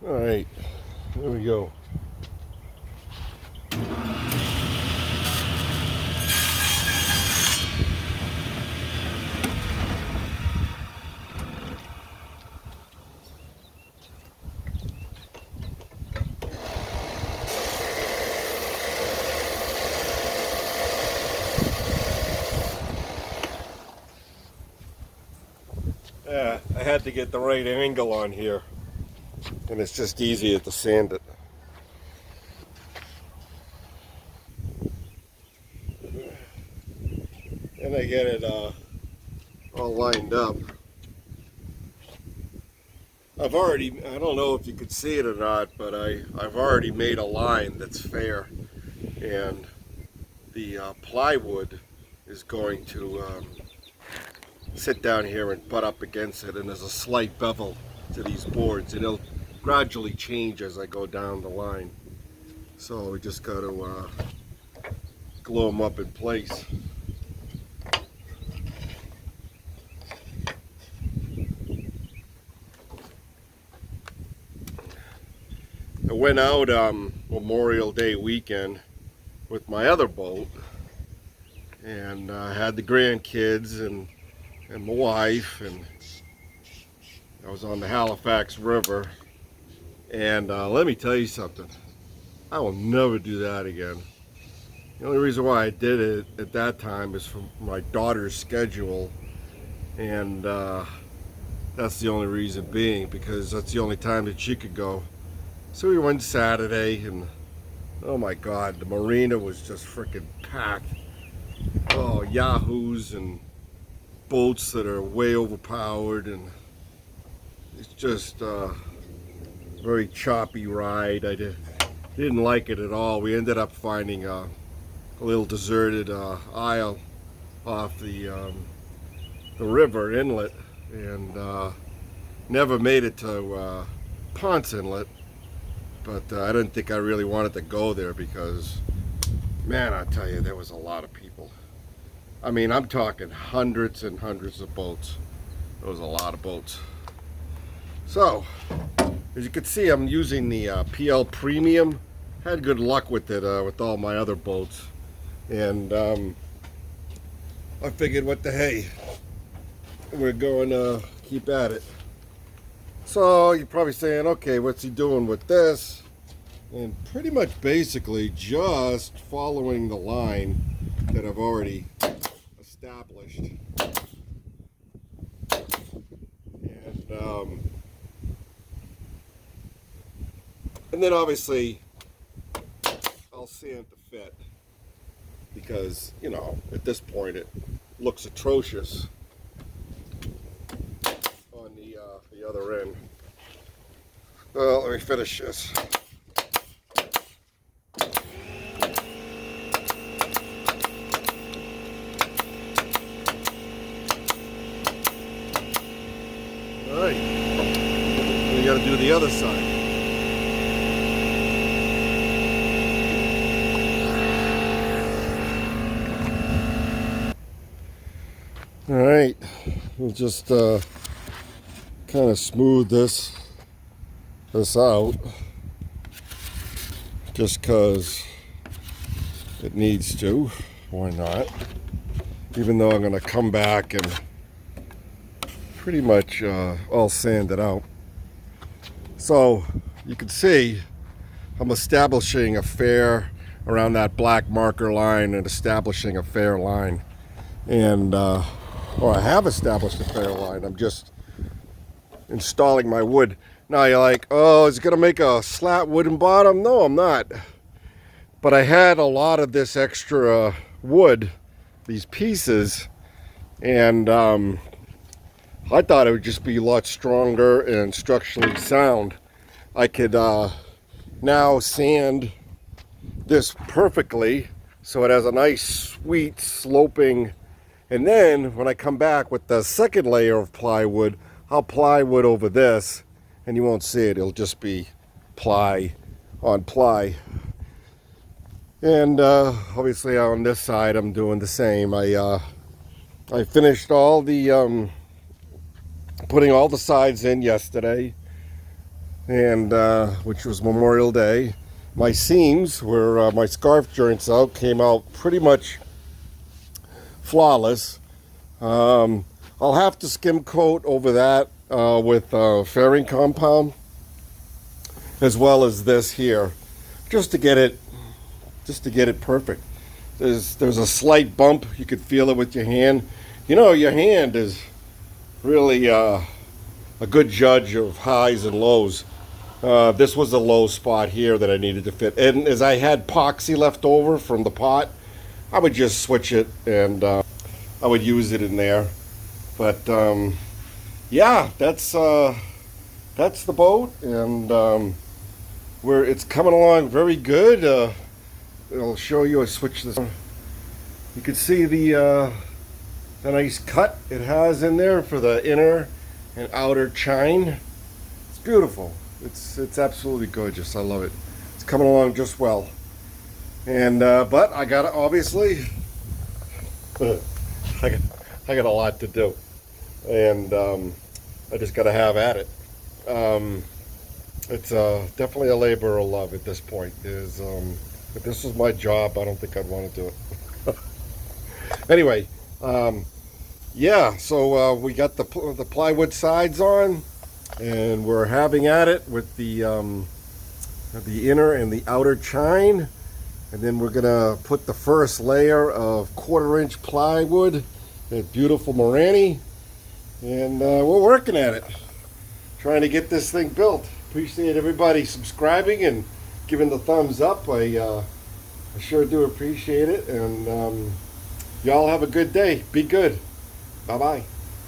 All right, there we go. Yeah, I had to get the right angle on here, and it's just easier to sand it. And I get it all lined up. I don't know if you could see it or not, but I've already made a line that's fair, and the plywood is going to sit down here and butt up against it, and there's a slight bevel to these boards, and it'll gradually change as I go down the line. So we just got to glue them up in place. I went out Memorial Day weekend with my other boat, and I had the grandkids and my wife, and I was on the Halifax River. And let me tell you something, I will never do that again. The only reason why I did it at that time is for my daughter's schedule, and that's the only reason being, because that's the only time that she could go. So we went Saturday, and oh my God, the marina was just freaking packed. Oh, yahoos and boats that are way overpowered, and it's just a very choppy ride. I didn't like it at all. We ended up finding a little deserted isle off the river inlet, and never made it to Ponce Inlet. But I didn't think I really wanted to go there because, man, I tell you, there was a lot of people. I mean, I'm talking hundreds and hundreds of boats. There was a lot of boats. So, as you can see, I'm using the PL Premium. Had good luck with it with all my other boats. And I figured, what the hey, we're going to keep at it. So you're probably saying, okay, what's he doing with this? And pretty much basically just following the line that I've already established. And then obviously I'll sand to fit, because, you know, at this point it looks atrocious on the other end. Well, let me finish this. All right, we got to do the other side. All right, we'll just kind of smooth this out, just because it needs to. Why not? Even though I'm going to come back and pretty much all sand it out. So you can see I'm establishing a fair around that black marker line, and establishing a fair line. And or I have established a fair line. I'm just installing my wood. Now you're like, oh, is it gonna make a slat wooden bottom? No, I'm not. But I had a lot of this extra wood, these pieces, and I thought it would just be a lot stronger and structurally sound. I could now sand this perfectly so it has a nice, sweet, sloping. And then when I come back with the second layer of plywood, I'll plywood over this, and you won't see it. It'll just be ply on ply. And obviously on this side, I'm doing the same. I finished all the putting all the sides in yesterday. and which was Memorial Day. My seams, where my scarf joints out, came out pretty much flawless. I'll have to skim coat over that with fairing compound, as well as this here, just to get it perfect. There's a slight bump. You could feel it with your hand. You know, your hand is really a good judge of highs and lows. This was a low spot here that I needed to fit. And as I had epoxy left over from the pot, I would just switch it and I would use it in there. But yeah, that's the boat, and it's coming along very good. I'll show you. I switch this. You can see the nice cut it has in there for the inner and outer chine. It's beautiful. It's absolutely gorgeous. I love it. It's coming along just well. And but I got obviously I got a lot to do, and I just got to have at it. It's definitely a labor of love at this point. If this was my job, I don't think I'd want to do it. Anyway, yeah, so we got the plywood sides on, and we're having at it with the inner and the outer chine, and then we're gonna put the first layer of 1/4-inch plywood, that beautiful Marani, and we're working at it, trying to get this thing built. Appreciate everybody subscribing and giving the thumbs up. I sure do appreciate it, and y'all have a good day. Be good. Bye-bye.